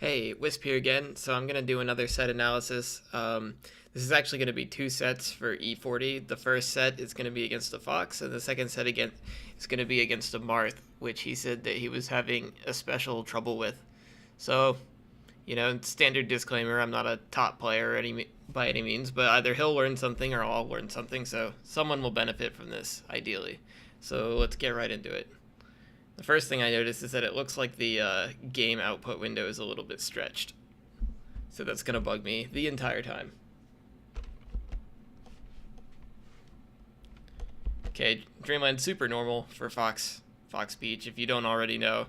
Hey, Wisp here again. So I'm gonna do another set analysis. This is actually gonna be two sets for E40. The first set is gonna be against the Fox, and the second set again is gonna be against the Marth, which he said that he was having a special trouble with. So, standard disclaimer: I'm not a top player by any means, but either he'll learn something or I'll learn something. So someone will benefit from this, ideally. So let's get right into it. The first thing I noticed is that it looks like the game output window is a little bit stretched. So that's going to bug me the entire time. Okay, Dreamland super normal for Fox Beach. If you don't already know,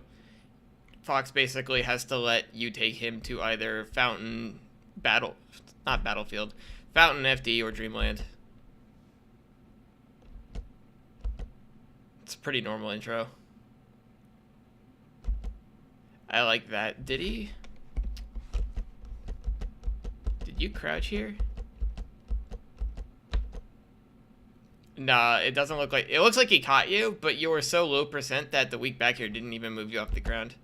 Fox basically has to let you take him to either Fountain FD or Dreamland. It's a pretty normal intro. I like that. Did you crouch here? Nah, it doesn't look like... It looks like he caught you, but you were so low percent that the weak back here didn't even move you off the ground.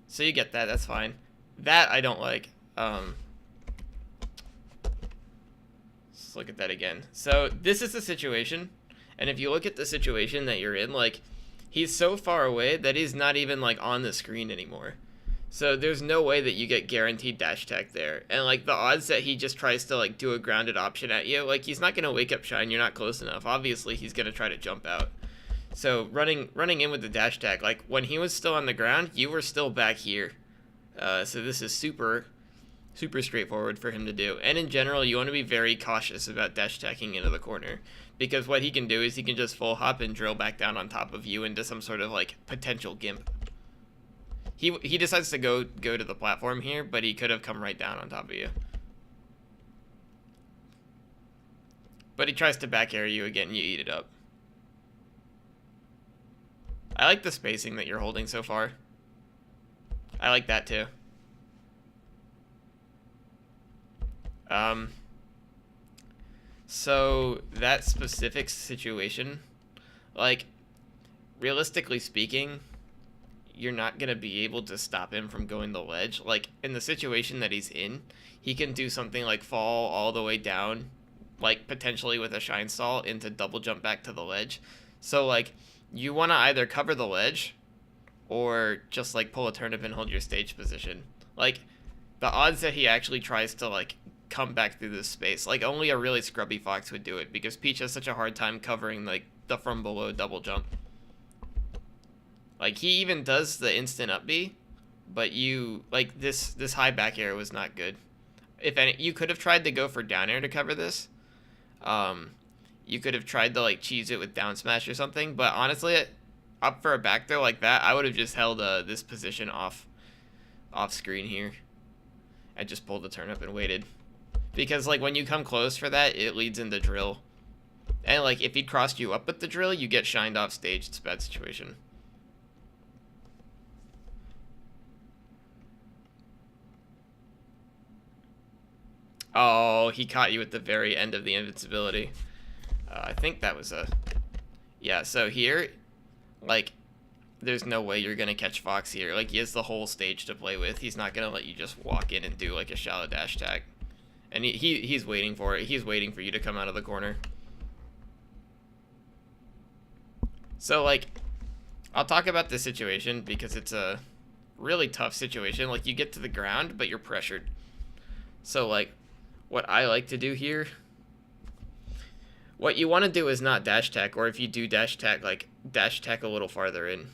So you get that, that's fine. That I don't like. Let's look at that again. So this is the situation, and if you look at the situation that you're in, like, he's so far away that he's not even, like, on the screen anymore. So there's no way that you get guaranteed dash attack there. And, like, the odds that he just tries to, like, do a grounded option at you, like, he's not going to wake up shine. You're not close enough. Obviously, he's going to try to jump out. So running in with the dash attack, like, when he was still on the ground, you were still back here. So this is super straightforward for him to do. And in general, you want to be very cautious about dash attacking into the corner, because what he can do is he can just full hop and drill back down on top of you into some sort of, like, potential gimp. He decides to go to the platform here, but he could have come right down on top of you. But he tries to back air you again, you eat it up. I like the spacing that you're holding so far. I like that too. So that specific situation, like, realistically speaking, you're not going to be able to stop him from going the ledge. Like, in the situation that he's in, he can do something like fall all the way down, like, potentially with a shine stall into double jump back to the ledge. So, like, you want to either cover the ledge or just, like, pull a turnip and hold your stage position. Like, the odds that he actually tries to, like, come back through this space, like, only a really scrubby Fox would do it, because Peach has such a hard time covering, like, the from below double jump. Like, he even does the instant up B, but you, like, this high back air was not good. If any, you could have tried to go for down air to cover this. You could have tried to, like, cheese it with down smash or something, but honestly, up for a back throw like that, I would have just held this position off screen here and just pulled the turnip and waited. Because, like, when you come close for that, it leads into drill. And, like, if he crossed you up with the drill, you get shined off stage. It's a bad situation. Oh, he caught you at the very end of the invincibility. I think that was a... Yeah, so here, like, there's no way you're going to catch Fox here. Like, he has the whole stage to play with. He's not going to let you just walk in and do, like, a shallow dash attack. And he's waiting for it. He's waiting for you to come out of the corner. So, like, I'll talk about this situation because it's a really tough situation. Like, you get to the ground, but you're pressured. So, like, what I like to do here, what you want to do is not dash attack, or if you do dash attack, like, dash attack a little farther in.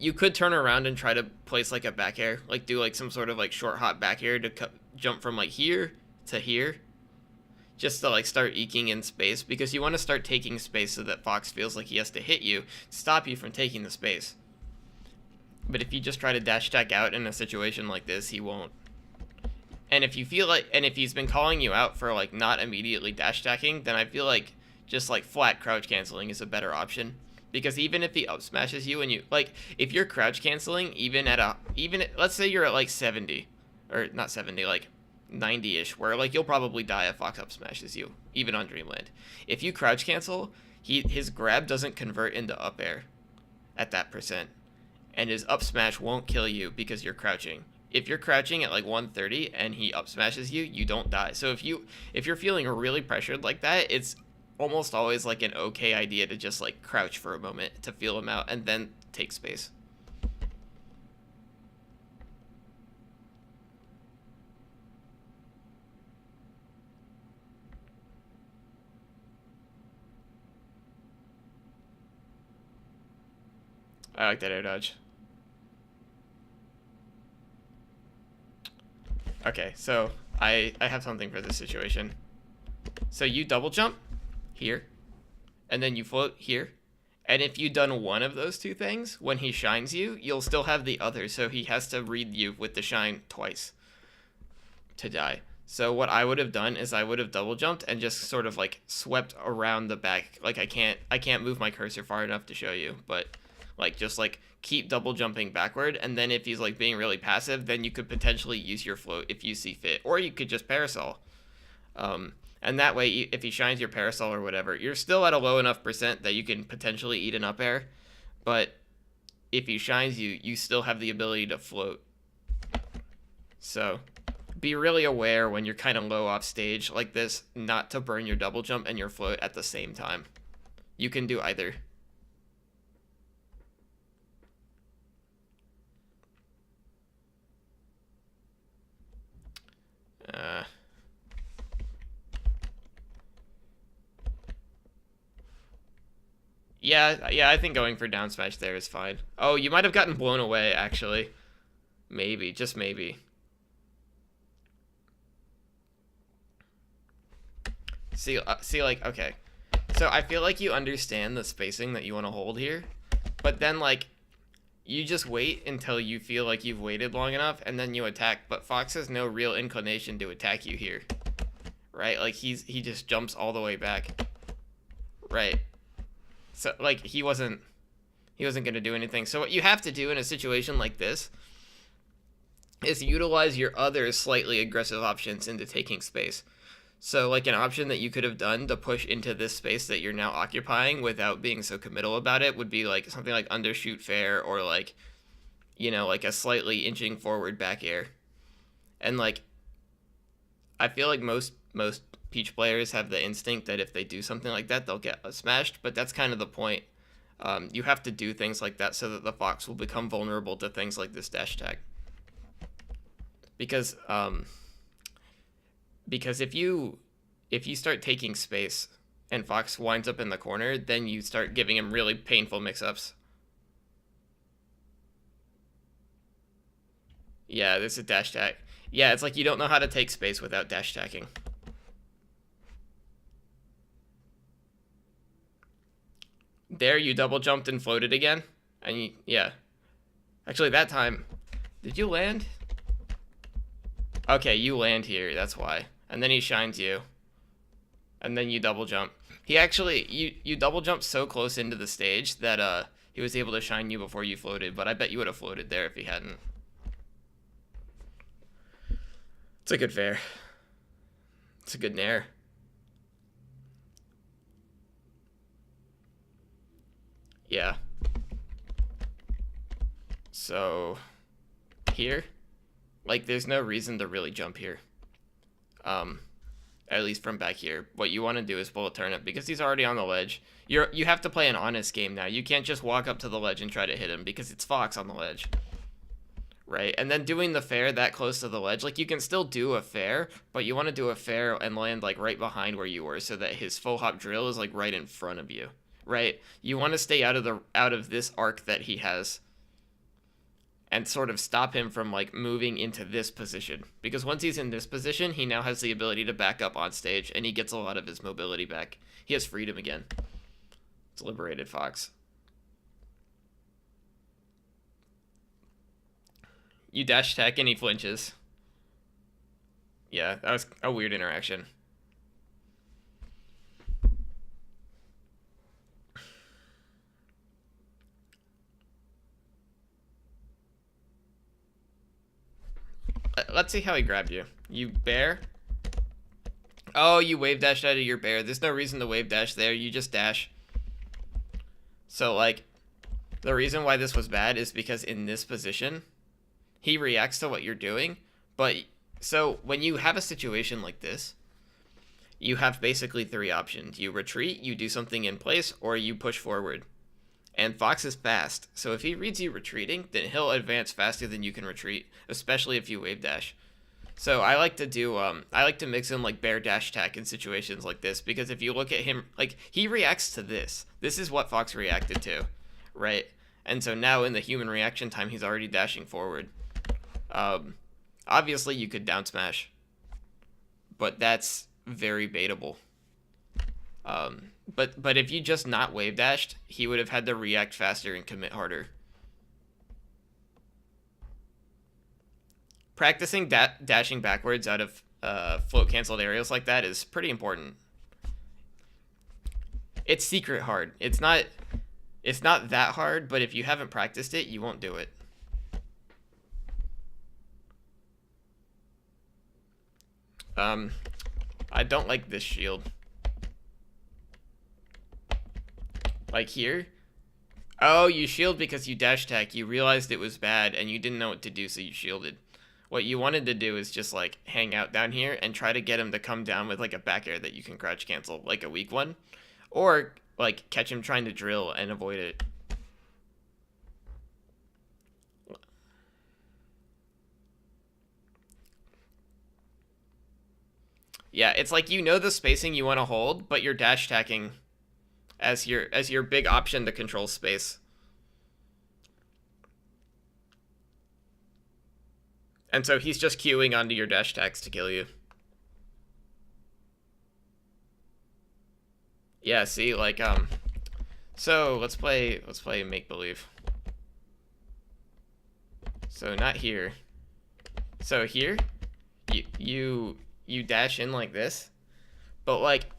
You could turn around and try to place, like, a back air, like, do, like, some sort of, like, short hop back air to jump from, like, here to here, just to, like, start eking in space, because you want to start taking space so that Fox feels like he has to hit you to stop you from taking the space. But if you just try to dash attack out in a situation like this, he won't. And if you feel like, and if he's been calling you out for, like, not immediately dash attacking, then I feel like just, like, flat crouch canceling is a better option. Because even if he up smashes you and you, like, if you're crouch canceling, let's say you're at, like, 70, or not 70, like, 90-ish, where, like, you'll probably die if Fox up smashes you, even on Dreamland. If you crouch cancel, his grab doesn't convert into up air at that percent. And his up smash won't kill you because you're crouching. if you're crouching at like 130 and he up smashes you, you don't die. So if you're feeling really pressured like that, it's almost always like an okay idea to just like crouch for a moment to feel him out and then take space. I like that air dodge. Okay, so I have something for this situation. So you double jump here, and then you float here. And if you've done one of those two things, when he shines you, you'll still have the other. So he has to read you with the shine twice to die. So what I would have done is I would have double jumped and just sort of like swept around the back. Like I can't move my cursor far enough to show you, but like just like keep double jumping backward, and then if he's like being really passive, then you could potentially use your float if you see fit, or you could just parasol. And that way, if he shines your parasol or whatever, you're still at a low enough percent that you can potentially eat an up air, but if he shines you, you still have the ability to float. So be really aware when you're kind of low off stage like this, not to burn your double jump and your float at the same time. You can do either. Yeah, I think going for down smash there is fine. Oh, you might have gotten blown away, actually. Maybe, just maybe. See, like, okay. So I feel like you understand the spacing that you want to hold here, but then, like, you just wait until you feel like you've waited long enough, and then you attack, but Fox has no real inclination to attack you here. Right? Like, he just jumps all the way back. Right. So, like, he wasn't going to do anything. So what you have to do in a situation like this is utilize your other slightly aggressive options into taking space. So, like, an option that you could have done to push into this space that you're now occupying without being so committal about it would be, like, something like undershoot fair, or, like, you know, like a slightly inching forward back air. And, like, I feel like most Peach players have the instinct that if they do something like that, they'll get smashed, but that's kind of the point. You have to do things like that so that the Fox will become vulnerable to things like this dash attack. Because if you start taking space and Fox winds up in the corner, then you start giving him really painful mix-ups. Yeah, this is dash attack. Yeah, it's like you don't know how to take space without dash attacking. There, you double jumped and floated again. And you, yeah. Actually, that time, did you land? Okay, you land here, that's why. And then he shines you. And then you double jump. He actually, you double jumped so close into the stage that he was able to shine you before you floated, but I bet you would have floated there if he hadn't. It's a good fair. It's a good nair. Yeah. So, here, like, there's no reason to really jump here. At least from back here. What you want to do is pull a turnip, because he's already on the ledge. You have to play an honest game now. You can't just walk up to the ledge and try to hit him, because it's Fox on the ledge. Right? And then doing the fair that close to the ledge, like, you can still do a fair, but you want to do a fair and land, like, right behind where you were, so that his full hop drill is, like, right in front of you. Right? You want to stay out of this arc that he has, and sort of stop him from, like, moving into this position. Because once he's in this position, he now has the ability to back up on stage, and he gets a lot of his mobility back. He has freedom again. It's liberated Fox. You dash attack and he flinches. Yeah, that was a weird interaction. Let's see how he grabbed you. You bear. Oh, you wave dashed out of your bear. There's no reason to wave dash there. You just dash. So, like, the reason why this was bad is because in this position, he reacts to what you're doing. But so when you have a situation like this, you have basically three options. You retreat, you do something in place, or you push forward. And Fox is fast, so if he reads you retreating, then he'll advance faster than you can retreat, especially if you wave dash. So I like to mix in like bear dash attack in situations like this, because if you look at him, like, he reacts to this. This is what Fox reacted to, right? And so now in the human reaction time, he's already dashing forward. Obviously you could down smash, but that's very baitable. But if you just not wave dashed, he would have had to react faster and commit harder. Practicing dashing backwards out of float canceled aerials like that is pretty important. It's secret hard. It's not that hard, but if you haven't practiced it, you won't do it. I don't like this shield. Like here. Oh, you shield because you dash attack. You realized it was bad and you didn't know what to do, so you shielded. What you wanted to do is just like hang out down here and try to get him to come down with like a back air that you can crouch cancel, like a weak one. Or like catch him trying to drill and avoid it. Yeah, it's like you know the spacing you want to hold, but you're dash attacking as your big option to control space. And so he's just queuing onto your dash attacks to kill you. Yeah, see, like so let's play make believe. So not here. So here, you dash in like this, but like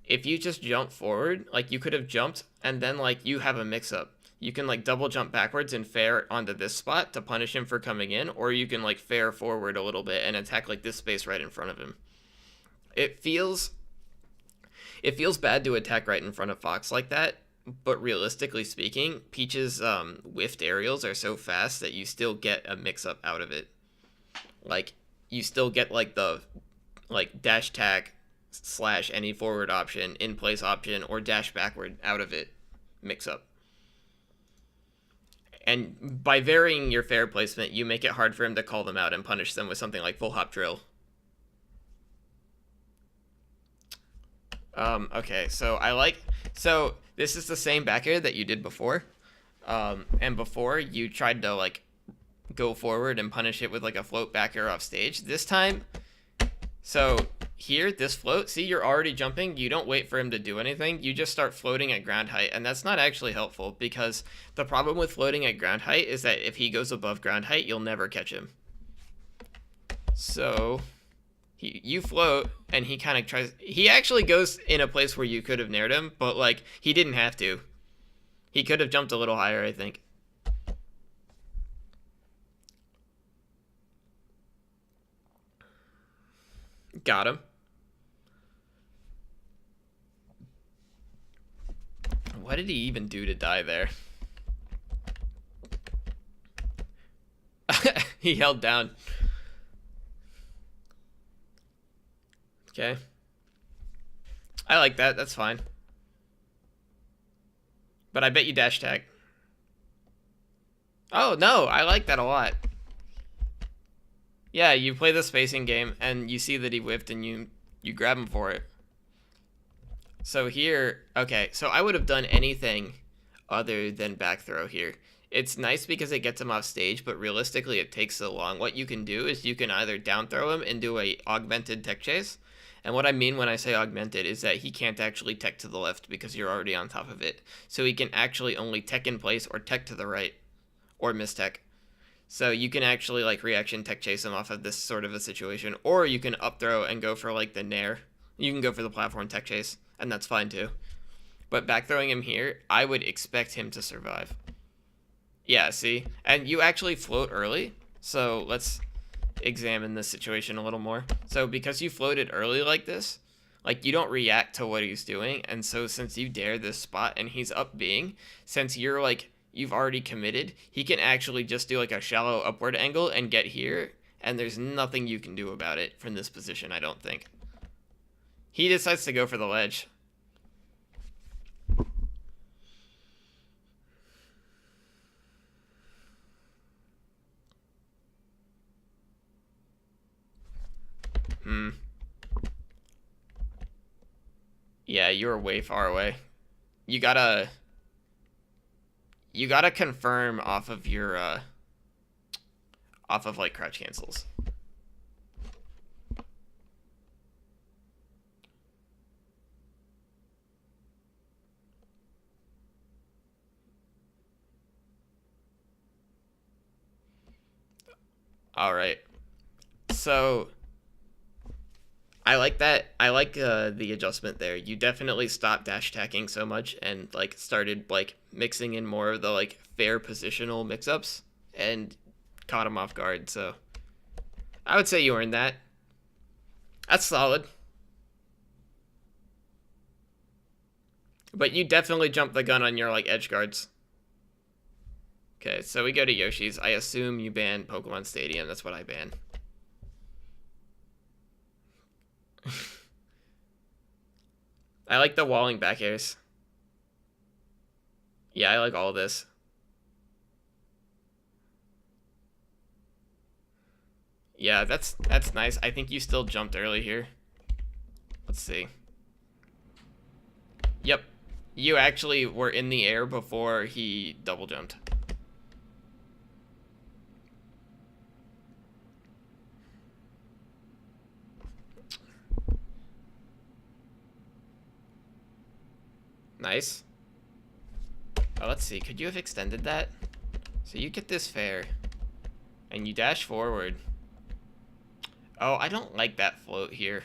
if you just jump forward, like you could have jumped and then like you have a mix up. You can like double jump backwards and fair onto this spot to punish him for coming in, or you can like fair forward a little bit and attack like this space right in front of him. It feels bad to attack right in front of Fox like that, but realistically speaking, Peach's whiffed aerials are so fast that you still get a mix up out of it. Like you still get like the dash attack / any forward option, in place option, or dash backward out of it mix up. And by varying your fair placement, you make it hard for him to call them out and punish them with something like full hop drill. Okay, so this is the same back air that you did before. And before you tried to like go forward and punish it with like a float back air off stage. This time, so here, this float, see, you're already jumping. You don't wait for him to do anything. You just start floating at ground height, and that's not actually helpful, because the problem with floating at ground height is that if he goes above ground height, you'll never catch him. So you float, and he kind of tries. He actually goes in a place where you could have nared him, but like he didn't have to. He could have jumped a little higher, I think. Got him. What did he even do to die there? He held down. Okay. I like that. That's fine. But I bet you dash tag. Oh, no. I like that a lot. Yeah, you play the spacing game, and you see that he whiffed, and you grab him for it. So here, okay, so I would have done anything other than back throw here. It's nice because it gets him off stage, but realistically it takes so long. What you can do is you can either down throw him and do a augmented tech chase. And what I mean when I say augmented is that he can't actually tech to the left because you're already on top of it. So he can actually only tech in place or tech to the right or miss tech. So you can actually like reaction tech chase him off of this sort of a situation, or you can up throw and go for like the nair. You can go for the platform tech chase, and that's fine too. But back throwing him here, I would expect him to survive. Yeah, see? And you actually float early, so let's examine this situation a little more. So because you floated early like this, like you don't react to what he's doing, and so since you dare this spot and he's up being, since you're like you've already committed, he can actually just do like a shallow upward angle and get here, and there's nothing you can do about it from this position, I don't think. He decides to go for the ledge. Yeah, you're way far away. You gotta confirm off of your off of like crouch cancels. All right. So I like that. I like the adjustment there. You definitely stopped dash tacking so much and like started like mixing in more of the like fair positional mix-ups and caught him off guard. So I would say you earned that. That's solid. But you definitely jumped the gun on your like edge guards. Okay, so we go to Yoshi's. I assume you ban Pokemon Stadium. That's what I ban. I like the walling back airs. Yeah, I like all of this. Yeah, that's nice. I think you still jumped early here. Let's see. Yep. You actually were in the air before he double jumped. Nice. Oh, let's see. Could you have extended that? So you get this fair. And you dash forward. Oh, I don't like that float here.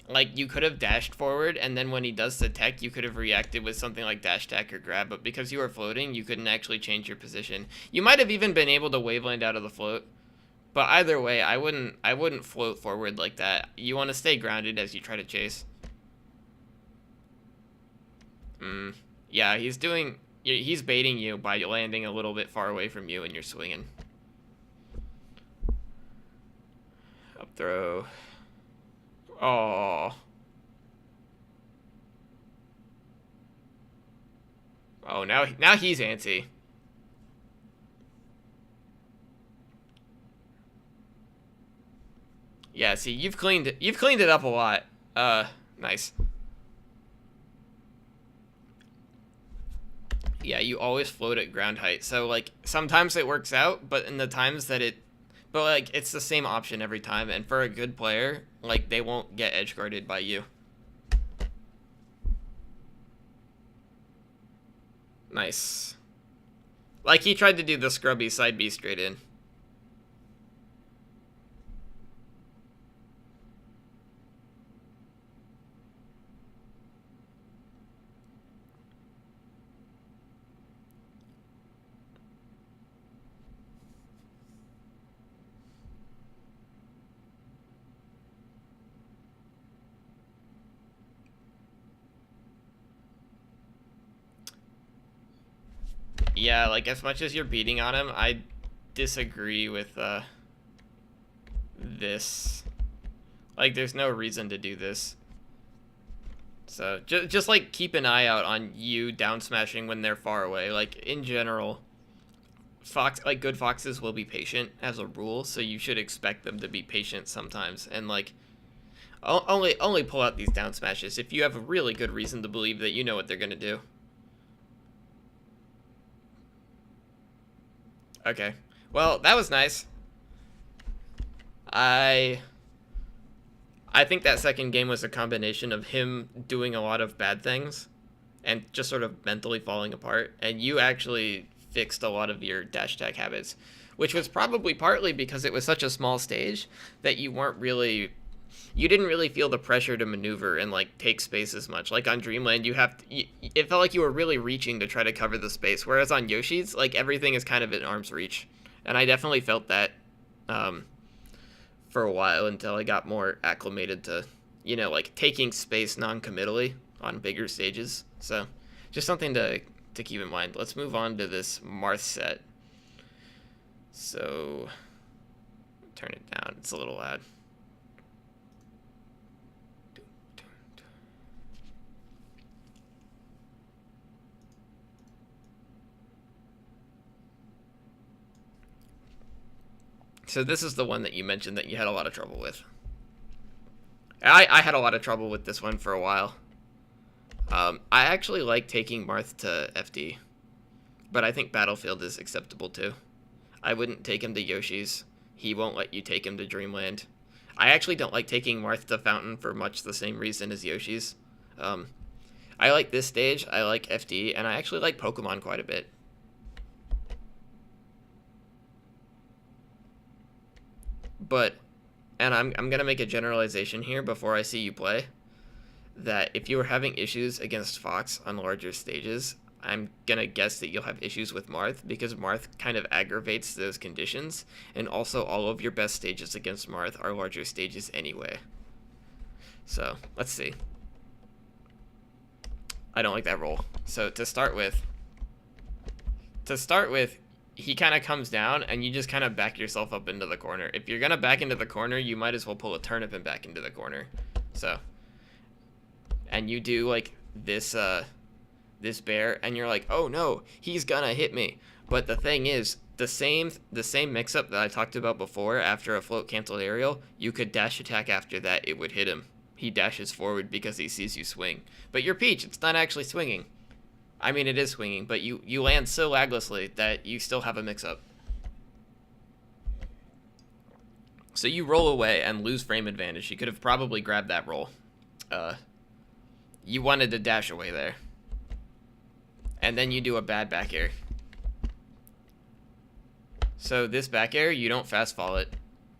Like, you could have dashed forward, and then when he does the tech, you could have reacted with something like dash tack or grab, but because you were floating, you couldn't actually change your position. You might have even been able to waveland out of the float. But either way, I wouldn't float forward like that. You want to stay grounded as you try to chase. Yeah, he's baiting you by landing a little bit far away from you and you're swinging. Up throw. Oh. Oh, now he's antsy. Yeah, see, you've cleaned it up a lot. Nice. Yeah, you always float at ground height. So like sometimes it works out, but in the times that like it's the same option every time, and for a good player, like they won't get edge guarded by you. Nice. Like he tried to do the scrubby side B straight in. Yeah, like as much as you're beating on him, I disagree with this. Like there's no reason to do this. So just like keep an eye out on you down smashing when they're far away. Like in general, good foxes will be patient as a rule, so you should expect them to be patient sometimes. And like only pull out these down smashes if you have a really good reason to believe that you know what they're gonna do. Okay. Well, that was nice. I think that second game was a combination of him doing a lot of bad things and just sort of mentally falling apart, and you actually fixed a lot of your dash tag habits, which was probably partly because it was such a small stage that you didn't really feel the pressure to maneuver and like take space as much. Like on Dreamland, it felt like you were really reaching to try to cover the space, whereas on Yoshi's, like everything is kind of in arm's reach, and I definitely felt that for a while until I got more acclimated to, like taking space non-committally on bigger stages. So just something to to keep in mind. Let's move on to this Marth set. So, turn it down. It's a little loud. So this is the one that you mentioned that you had a lot of trouble with. I had a lot of trouble with this one for a while. I actually like taking Marth to FD, but I think Battlefield is acceptable too. I wouldn't take him to Yoshi's. He won't let you take him to Dreamland. I actually don't like taking Marth to Fountain for much the same reason as Yoshi's. I like this stage, I like FD, and I actually like Pokemon quite a bit. But, and I'm going to make a generalization here before I see you play, that if you were having issues against Fox on larger stages, I'm going to guess that you'll have issues with Marth, because Marth kind of aggravates those conditions, and also all of your best stages against Marth are larger stages anyway. So, let's see. I don't like that roll. So, to start with, he kind of comes down, and you just kind of back yourself up into the corner. If you're going to back into the corner, you might as well pull a turnip and back into the corner. So, and you do, like, this this bear, and you're like, oh no, he's gonna hit me. But the thing is, the same mix-up that I talked about before, after a float canceled aerial, you could dash attack after that, it would hit him. He dashes forward because he sees you swing. But you're Peach, it's not actually swinging. I mean, it is swinging, but you land so laglessly that you still have a mix-up. So you roll away and lose frame advantage. You could have probably grabbed that roll. You wanted to dash away there. And then you do a bad back air. So this back air, you don't fast fall it,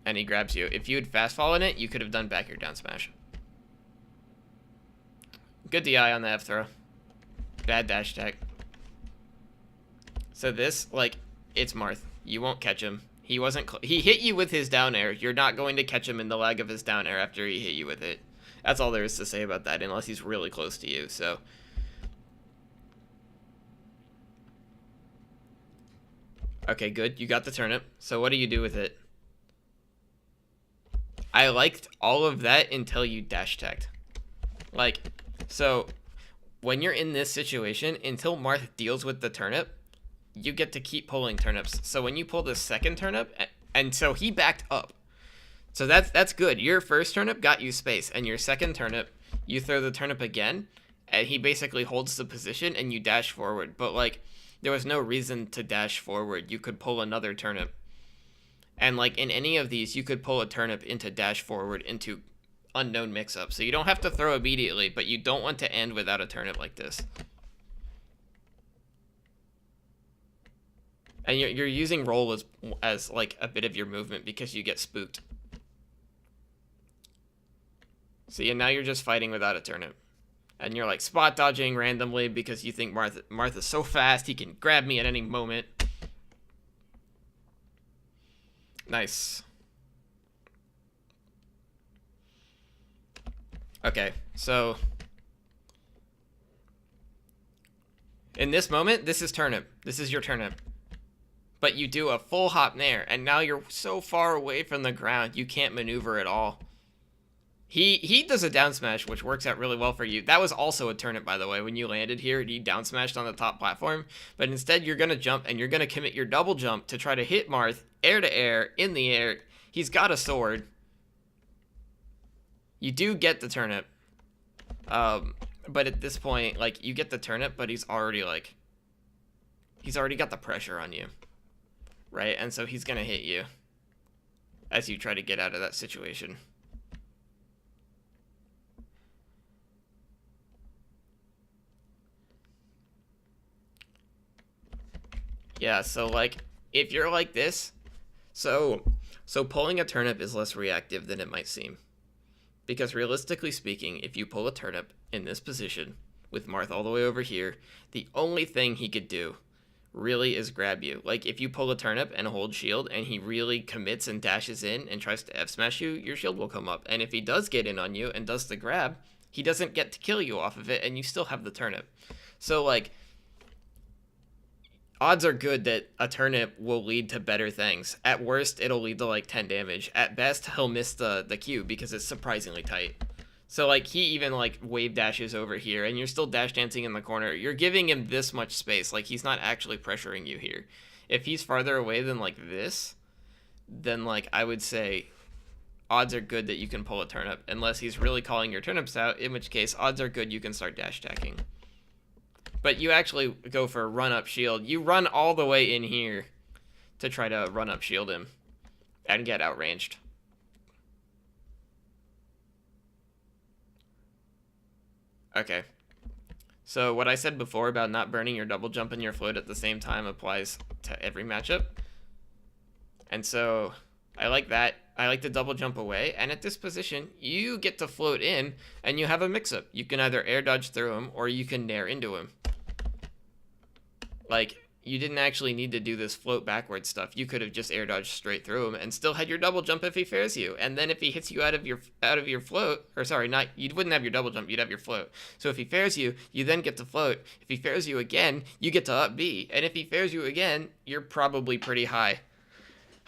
and he grabs you. If you had fast fallen it, you could have done back air down smash. Good DI on the F throw. Bad dash attack. So this, like, it's Marth. You won't catch him. He hit you with his down air. You're not going to catch him in the lag of his down air after he hit you with it. That's all there is to say about that, unless he's really close to you. So, okay, good. You got the turnip. So what do you do with it? I liked all of that until you dash attacked. Like, so when you're in this situation, until Marth deals with the turnip, you get to keep pulling turnips. So when you pull the second turnip, and so he backed up. So that's good. Your first turnip got you space, and your second turnip, you throw the turnip again, and he basically holds the position, and you dash forward. But, like, there was no reason to dash forward. You could pull another turnip. And, like, in any of these, you could pull a turnip into dash forward into unknown mix-up. So you don't have to throw immediately, but you don't want to end without a turnip like this. And you're using roll as like a bit of your movement because you get spooked. See, and now you're just fighting without a turnip. And you're like spot dodging randomly because you think Marth is so fast, he can grab me at any moment. Nice. Okay, so in this moment, this is turnip. This is your turnip. But you do a full hop nair, and now you're so far away from the ground, you can't maneuver at all. He does a down smash, which works out really well for you. That was also a turnip, by the way. When you landed here, he down smashed on the top platform. But instead, you're going to jump, and you're going to commit your double jump to try to hit Marth, air to air, in the air. He's got a sword. You do get the turnip. But at this point, like, you get the turnip, but he's already got the pressure on you. Right? And so he's going to hit you as you try to get out of that situation. Yeah, so, like, if you're like this, so pulling a turnip is less reactive than it might seem. Because realistically speaking, if you pull a turnip in this position, with Marth all the way over here, the only thing he could do really is grab you. Like, if you pull a turnip and hold shield, and he really commits and dashes in and tries to F-smash you, your shield will come up. And if he does get in on you and does the grab, he doesn't get to kill you off of it, and you still have the turnip. So, like, odds are good that a turnip will lead to better things. At worst, it'll lead to like 10 damage. At best, he'll miss the Q because it's surprisingly tight. So like he even like wave dashes over here and you're still dash dancing in the corner. You're giving him this much space. Like he's not actually pressuring you here. If he's farther away than like this, then like I would say odds are good that you can pull a turnip unless he's really calling your turnips out, in which case odds are good you can start dash attacking. But you actually go for a run up shield. You run all the way in here to try to run up shield him and get outranged. Okay. So what I said before about not burning your double jump and your float at the same time applies to every matchup. And so I like that. I like to double jump away. And at this position, you get to float in and you have a mix-up. You can either air dodge through him or you can nair into him. Like, you didn't actually need to do this float backwards stuff. You could have just air dodged straight through him and still had your double jump if he fares you. And then if he hits you out of your float, or sorry, not you wouldn't have your double jump, you'd have your float. So if he fares you, you then get to float. If he fares you again, you get to up B. And if he fares you again, you're probably pretty high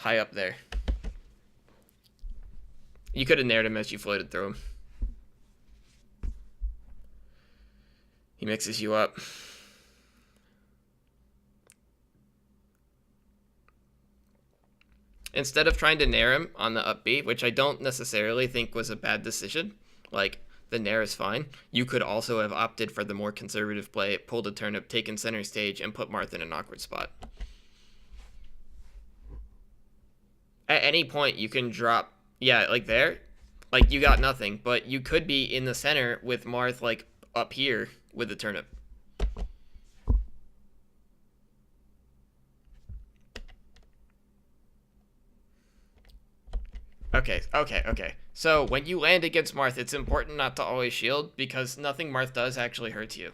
up there. You could have nared him as you floated through him. He mixes you up. Instead of trying to nair him on the up B, which I don't necessarily think was a bad decision, like, the nair is fine, you could also have opted for the more conservative play, pulled a turnip, taken center stage, and put Marth in an awkward spot. At any point, you can drop, yeah, like there, like, you got nothing, but you could be in the center with Marth, like, up here with the turnip. Okay. So when you land against Marth, it's important not to always shield because nothing Marth does actually hurts you.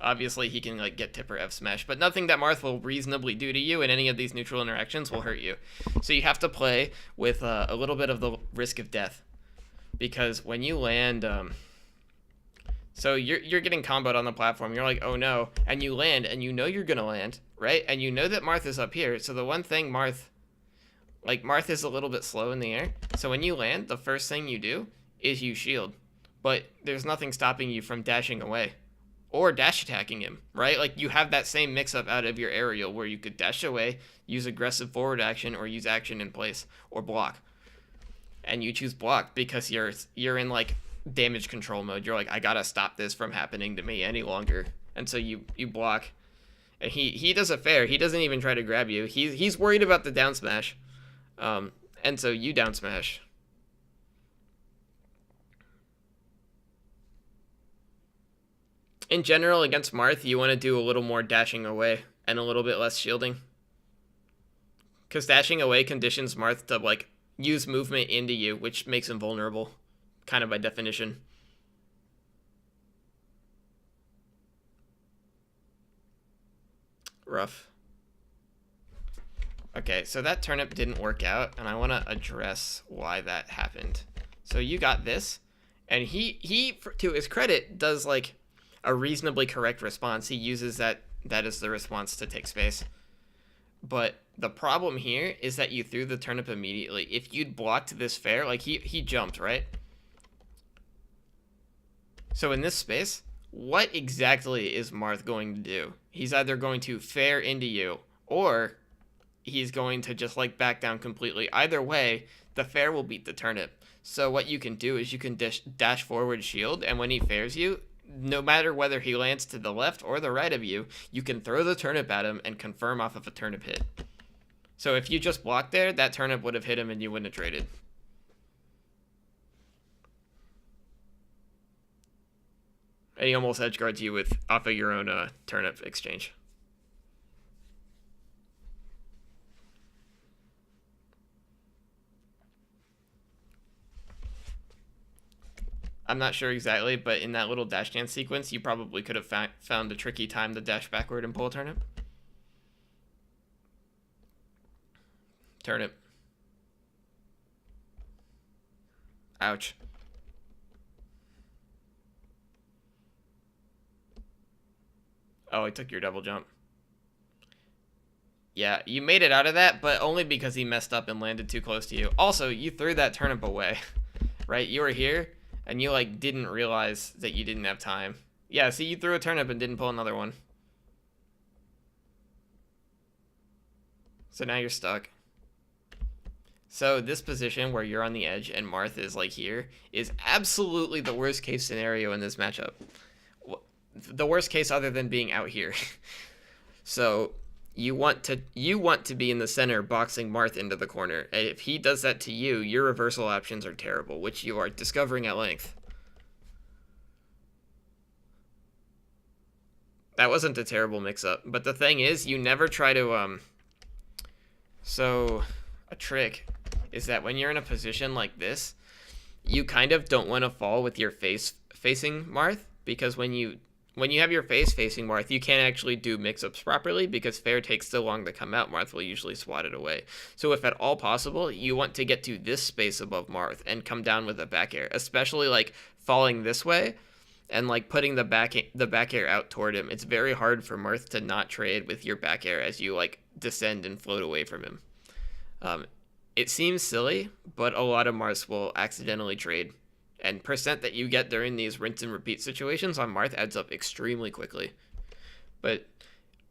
Obviously he can like get tip or F smash, but nothing that Marth will reasonably do to you in any of these neutral interactions will hurt you. So you have to play with a little bit of the risk of death, because when you land, so you're getting comboed on the platform. You're like, oh no, and you land, and you know you're gonna land, right? And you know that Marth is up here. So the one thing Marth is a little bit slow in the air. So when you land, the first thing you do is you shield. But there's nothing stopping you from dashing away or dash attacking him, right? Like you have that same mix-up out of your aerial where you could dash away, use aggressive forward action, or use action in place, or block. And you choose block because you're in like damage control mode. You're like, I gotta stop this from happening to me any longer. And so you block. And he does it fair. He doesn't even try to grab you. He's worried about the down smash. And so you down smash. In general, against Marth, you want to do a little more dashing away and a little bit less shielding. Because dashing away conditions Marth to, like, use movement into you, which makes him vulnerable, kind of by definition. Rough. Okay, so that turnip didn't work out, and I want to address why that happened. So you got this, and he to his credit, does, like, a reasonably correct response. He uses that as the response to take space. But the problem here is that you threw the turnip immediately. If you'd blocked this fair, like, he jumped, right? So in this space, what exactly is Marth going to do? He's either going to fair into you, or he's going to just like back down completely. Either way, the fair will beat the turnip. So what you can do is you can dash forward shield, and when he fairs you, no matter whether he lands to the left or the right of you, you can throw the turnip at him and confirm off of a turnip hit. So if you just blocked there, that turnip would have hit him and you wouldn't have traded. And he almost edge guards you with off of your own turnip exchange. I'm not sure exactly, but in that little dash dance sequence, you probably could have found a tricky time to dash backward and pull a turnip. Turnip. Ouch. Oh, I took your double jump. Yeah, you made it out of that, but only because he messed up and landed too close to you. Also, you threw that turnip away, right? You were here, and you, like, didn't realize that you didn't have time. Yeah, see, you threw a turnip and didn't pull another one. So now you're stuck. So this position where you're on the edge and Marth is, like, here is absolutely the worst case scenario in this matchup. The worst case other than being out here. So you want to be in the center boxing Marth into the corner. And if he does that to you, your reversal options are terrible, which you are discovering at length. That wasn't a terrible mix-up. But the thing is, you never try to... So, a trick is that when you're in a position like this, you kind of don't want to fall with your face facing Marth, because when you have your face facing Marth, you can't actually do mix-ups properly because fair takes so long to come out. Marth will usually swat it away. So if at all possible, you want to get to this space above Marth and come down with a back air, especially like falling this way and like putting the back air out toward him. It's very hard for Marth to not trade with your back air as you like descend and float away from him. It seems silly, but a lot of Marths will accidentally trade. And percent that you get during these rinse and repeat situations on Marth adds up extremely quickly. But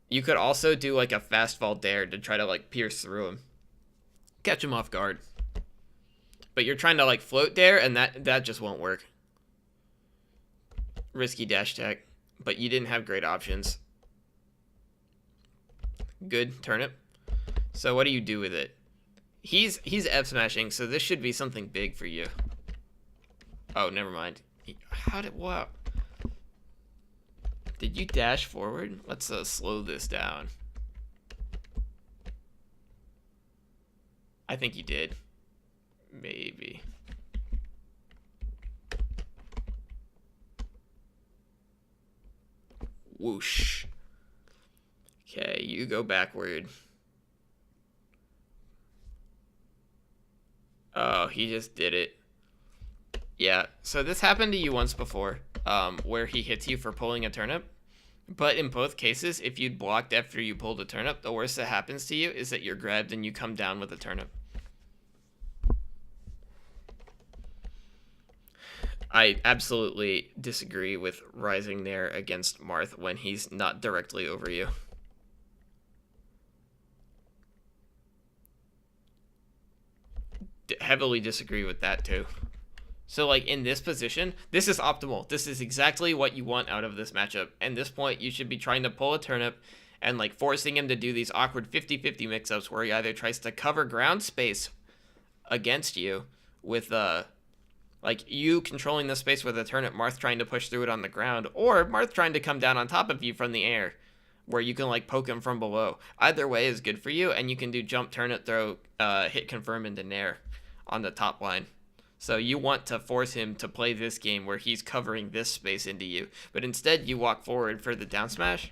you could also do like a fast fall dare to try to like pierce through him. Catch him off guard. But you're trying to like float dare and that just won't work. Risky dash tech, but you didn't have great options. Good turnip. So what do you do with it? He's F smashing, so this should be something big for you. Oh, never mind. Wow. Did you dash forward? Let's slow this down. I think you did. Maybe. Whoosh. Okay, you go backward. Oh, he just did it. Yeah, so this happened to you once before, where he hits you for pulling a turnip. But in both cases, if you'd blocked after you pulled a turnip, the worst that happens to you is that you're grabbed and you come down with a turnip. I absolutely disagree with rising there against Marth when he's not directly over you. Heavily disagree with that too. So like in this position, this is optimal. This is exactly what you want out of this matchup. At this point, you should be trying to pull a turnip and like forcing him to do these awkward 50-50 mix-ups where he either tries to cover ground space against you with like you controlling the space with a turnip, Marth trying to push through it on the ground, or Marth trying to come down on top of you from the air where you can like poke him from below. Either way is good for you, and you can do jump, turnip, throw, hit, confirm into nair on the top line. So you want to force him to play this game where he's covering this space into you, but instead you walk forward for the down smash.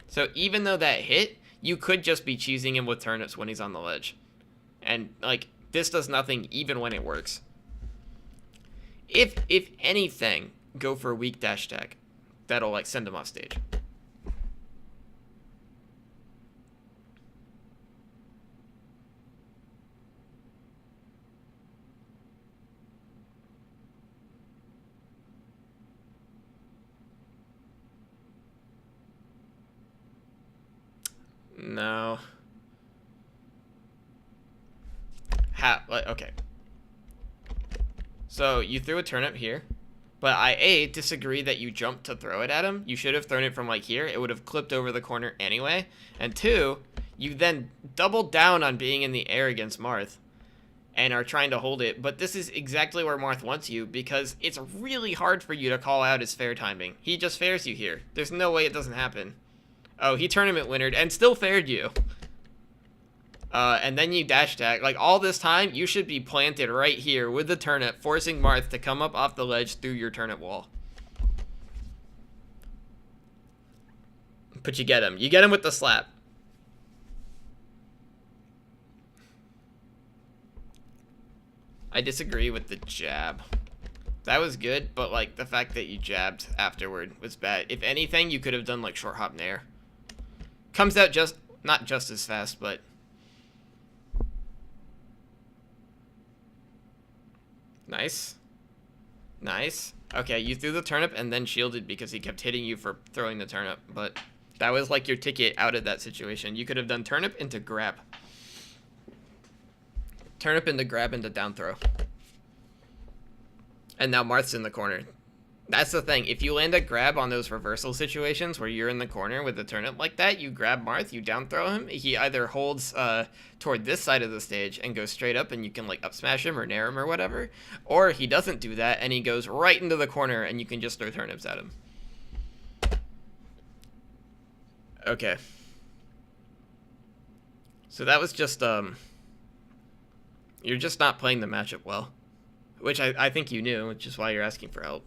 So even though that hit, you could just be cheesing him with turnips when he's on the ledge. And like this does nothing even when it works. If anything, go for a weak dash tag. That'll like send him off stage. No. Okay. So you threw a turnip here, but I disagree that you jumped to throw it at him. You should have thrown it from like here. It would have clipped over the corner anyway. And two, you then doubled down on being in the air against Marth and are trying to hold it. But this is exactly where Marth wants you because it's really hard for you to call out his fair timing. He just fairs you here. There's no way it doesn't happen. Oh, he tournament winnered and still faired you. And then you dash tag. Like, all this time, you should be planted right here with the turnip, forcing Marth to come up off the ledge through your turnip wall. But you get him. You get him with the slap. I disagree with the jab. That was good, but, like, the fact that you jabbed afterward was bad. If anything, you could have done, like, short hop nair. Comes out just... Not just as fast, but... Nice. Nice. Okay, you threw the turnip and then shielded because he kept hitting you for throwing the turnip, but that was like your ticket out of that situation. You could have done turnip into grab. Turnip into grab into down throw. And now Marth's in the corner. That's the thing. If you land a grab on those reversal situations where you're in the corner with a turnip like that, you grab Marth, you down throw him. He either holds toward this side of the stage and goes straight up and you can like up smash him or nair him or whatever. Or he doesn't do that and he goes right into the corner and you can just throw turnips at him. Okay. So that was just, you're just not playing the matchup well. Which I think you knew, which is why you're asking for help.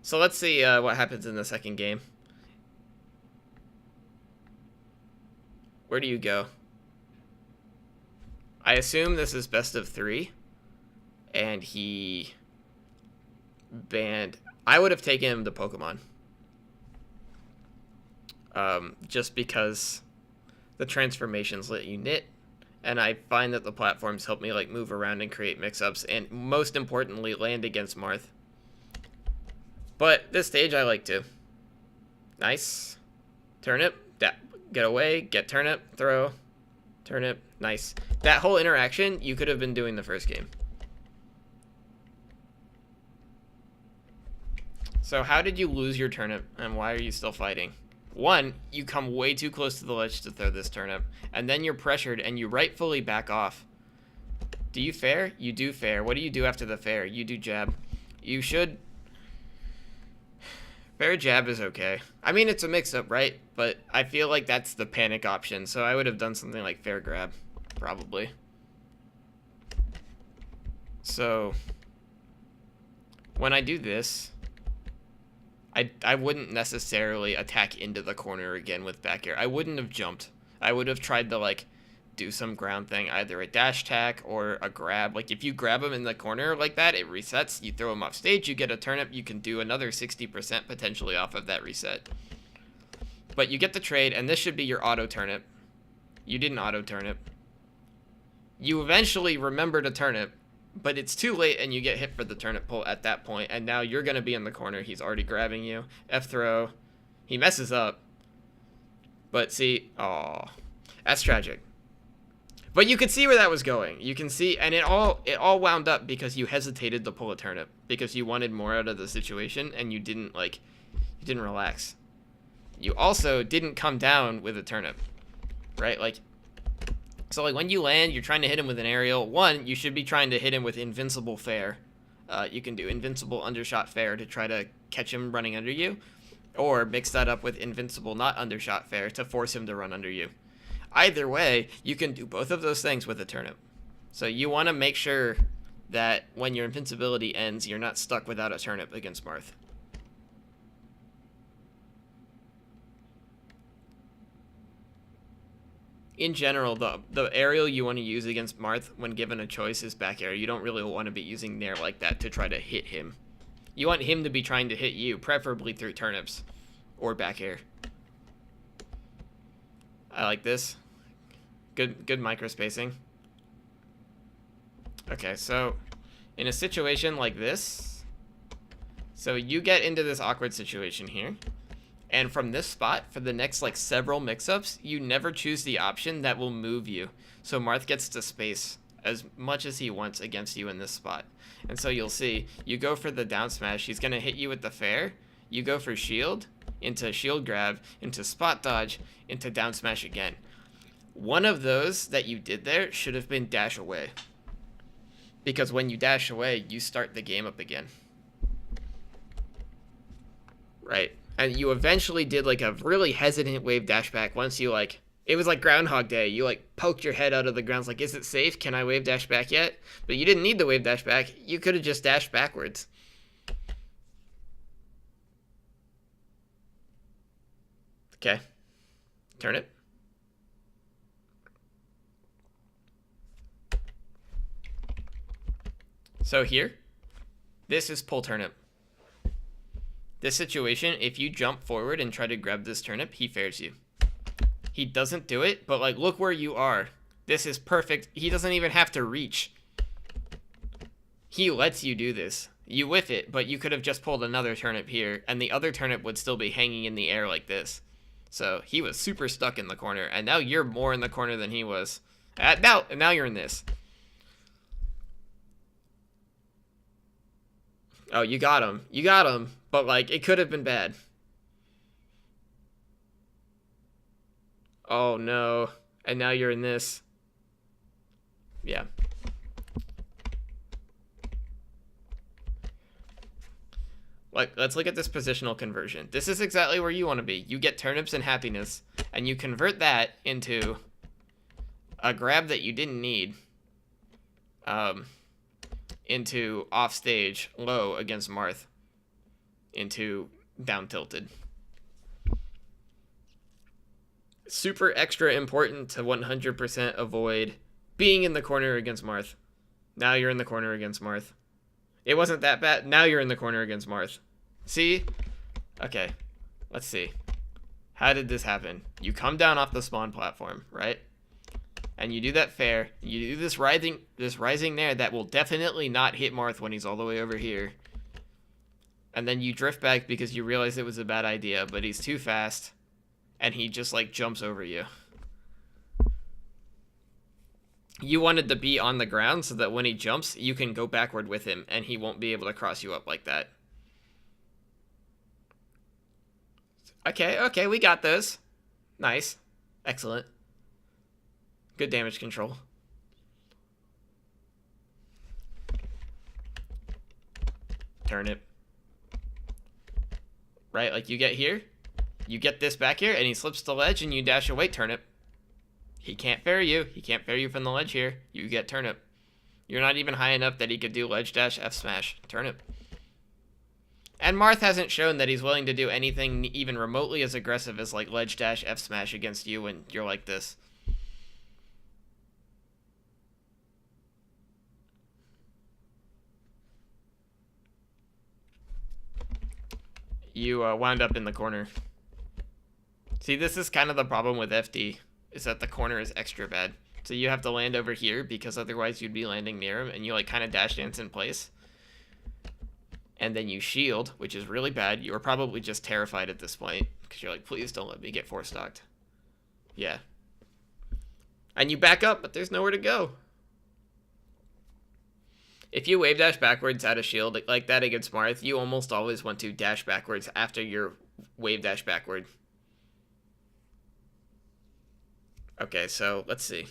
So let's see what happens in the second game. Where do you go? I assume this is best of 3. And he banned... I would have taken him to Pokemon. Just because the transformations let you knit. And I find that the platforms help me like move around and create mix-ups. And most importantly, land against Marth. But this stage I like too. Nice. Turnip. Get away. Get turnip. Throw. Turnip. Nice. That whole interaction you could have been doing the first game. So how did you lose your turnip and why are you still fighting? One, you come way too close to the ledge to throw this turnip. And then you're pressured and you rightfully back off. Do you fair? You do fair. What do you do after the fair? You do jab. You should... Fair jab is okay. I mean, it's a mix-up, right? But I feel like that's the panic option, so I would have done something like fair grab, probably. So, when I do this, I wouldn't necessarily attack into the corner again with back air. I wouldn't have jumped. I would have tried to, like, do some ground thing, either a dash attack or a grab. Like, if you grab him in the corner like that, it resets. You throw him off stage, you get a turnip, you can do another 60% potentially off of that reset. But you get the trade, and this should be your auto turnip. You didn't auto turnip. You eventually remembered a turnip, but it's too late, and you get hit for the turnip pull at that point, and now you're going to be in the corner. He's already grabbing you. F-throw. He messes up. But see, aw, that's tragic. But you could see where that was going. You can see, and it all wound up because you hesitated to pull a turnip because you wanted more out of the situation and you didn't relax. You also didn't come down with a turnip, right? Like, so like when you land, you're trying to hit him with an aerial. One, you should be trying to hit him with invincible fair. You can do invincible undershot fair to try to catch him running under you, or mix that up with invincible not undershot fair to force him to run under you. Either way, you can do both of those things with a turnip. So you want to make sure that when your invincibility ends, you're not stuck without a turnip against Marth. In general, the aerial you want to use against Marth when given a choice is back air. You don't really want to be using nair like that to try to hit him. You want him to be trying to hit you, preferably through turnips or back air. I like this. Good micro spacing. Okay, so in a situation like this, so you get into this awkward situation here, and from this spot, for the next like several mix-ups, you never choose the option that will move you. So Marth gets to space as much as he wants against you in this spot. And so you'll see, you go for the down smash, he's gonna hit you with the fair, you go for shield, into shield grab, into spot dodge, into down smash again. One of those that you did there should have been dash away. Because when you dash away, you start the game up again. Right. And you eventually did like a really hesitant wave dash back once you like, it was like Groundhog Day. You like poked your head out of the ground. It's like, is it safe? Can I wave dash back yet? But you didn't need the wave dash back. You could have just dashed backwards. Okay. Turn it. So here, this is pull turnip. This situation, if you jump forward and try to grab this turnip, he fairs you. He doesn't do it, but like, look where you are. This is perfect. He doesn't even have to reach. He lets you do this. You whiff it, but you could have just pulled another turnip here, and the other turnip would still be hanging in the air like this. So he was super stuck in the corner, and now you're more in the corner than he was. Now you're in this. Oh, you got him. You got him, but like, it could have been bad. Oh no. And now you're in this. Yeah. Like, let's look at this positional conversion. This is exactly where you want to be. You get turnips and happiness, and you convert that into a grab that you didn't need, into off stage, low against Marth, into down tilted. Super extra important to 100% avoid being in the corner against Marth. Now you're in the corner against Marth. It wasn't that bad. Now you're in the corner against Marth. See? Okay. Let's see. How did this happen? You come down off the spawn platform, right? And you do that fair. You do this rising there that will definitely not hit Marth when he's all the way over here. And then you drift back because you realize it was a bad idea, but he's too fast. And he just like jumps over you. You wanted to be on the ground so that when he jumps, you can go backward with him and he won't be able to cross you up like that. Okay, we got those. Nice. Excellent. Good damage control. Turnip. Right, like you get here, you get this back here, and he slips the ledge and you dash away, turnip. He can't fair you. He can't fair you from the ledge here. You get turnip. You're not even high enough that he could do ledge dash F smash. Turnip. And Marth hasn't shown that he's willing to do anything even remotely as aggressive as like ledge dash F smash against you when you're like this. You wound up in the corner. See, this is kind of the problem with FD, is that the corner is extra bad. So you have to land over here because otherwise you'd be landing near him, and you like kind of dash dance in place. And then you shield, which is really bad. You were probably just terrified at this point because you're like, please don't let me get 4-stocked. Yeah. And you back up, but there's nowhere to go. If you wave dash backwards out of shield like that against Marth, you almost always want to dash backwards after your wave dash backward. Okay, so let's see.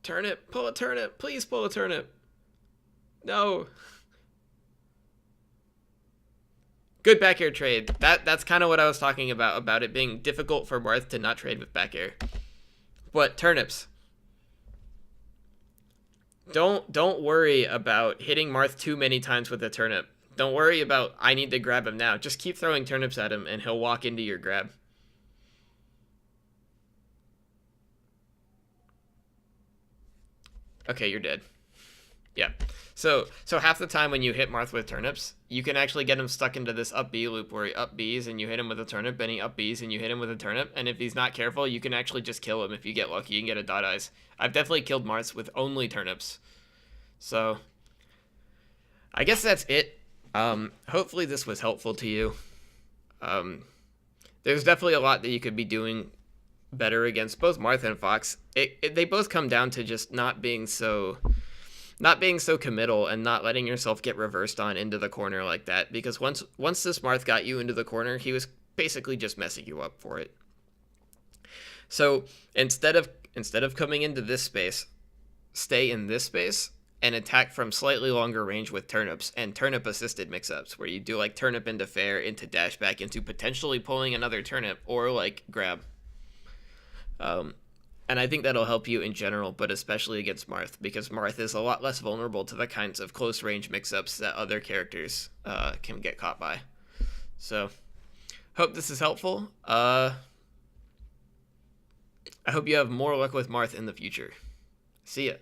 Turnip, pull a turnip, please pull a turnip. No. Good back air trade. That's kind of what I was talking about it being difficult for Marth to not trade with back air. But turnips. Don't worry about hitting Marth too many times with a turnip. Don't worry about I need to grab him now. Just keep throwing turnips at him and he'll walk into your grab. Okay, you're dead. Yeah. So half the time when you hit Marth with turnips, you can actually get him stuck into this up B loop where he up Bs and you hit him with a turnip, and he up Bs and you hit him with a turnip, and if he's not careful, you can actually just kill him if you get lucky. You can get a dot eyes. I've definitely killed Marths with only turnips. So I guess that's it. Hopefully this was helpful to you. There's definitely a lot that you could be doing better against both Marth and Fox. They both come down to just not being so committal and not letting yourself get reversed on into the corner like that, because once this Marth got you into the corner, he was basically just messing you up for it. So instead of coming into this space, stay in this space and attack from slightly longer range with turnips and turnip assisted mix-ups where you do like turnip into fair, into dash back, into potentially pulling another turnip or like grab. And I think that'll help you in general, but especially against Marth, because Marth is a lot less vulnerable to the kinds of close range mix-ups that other characters can get caught by. So, hope this is helpful. I hope you have more luck with Marth in the future. See ya.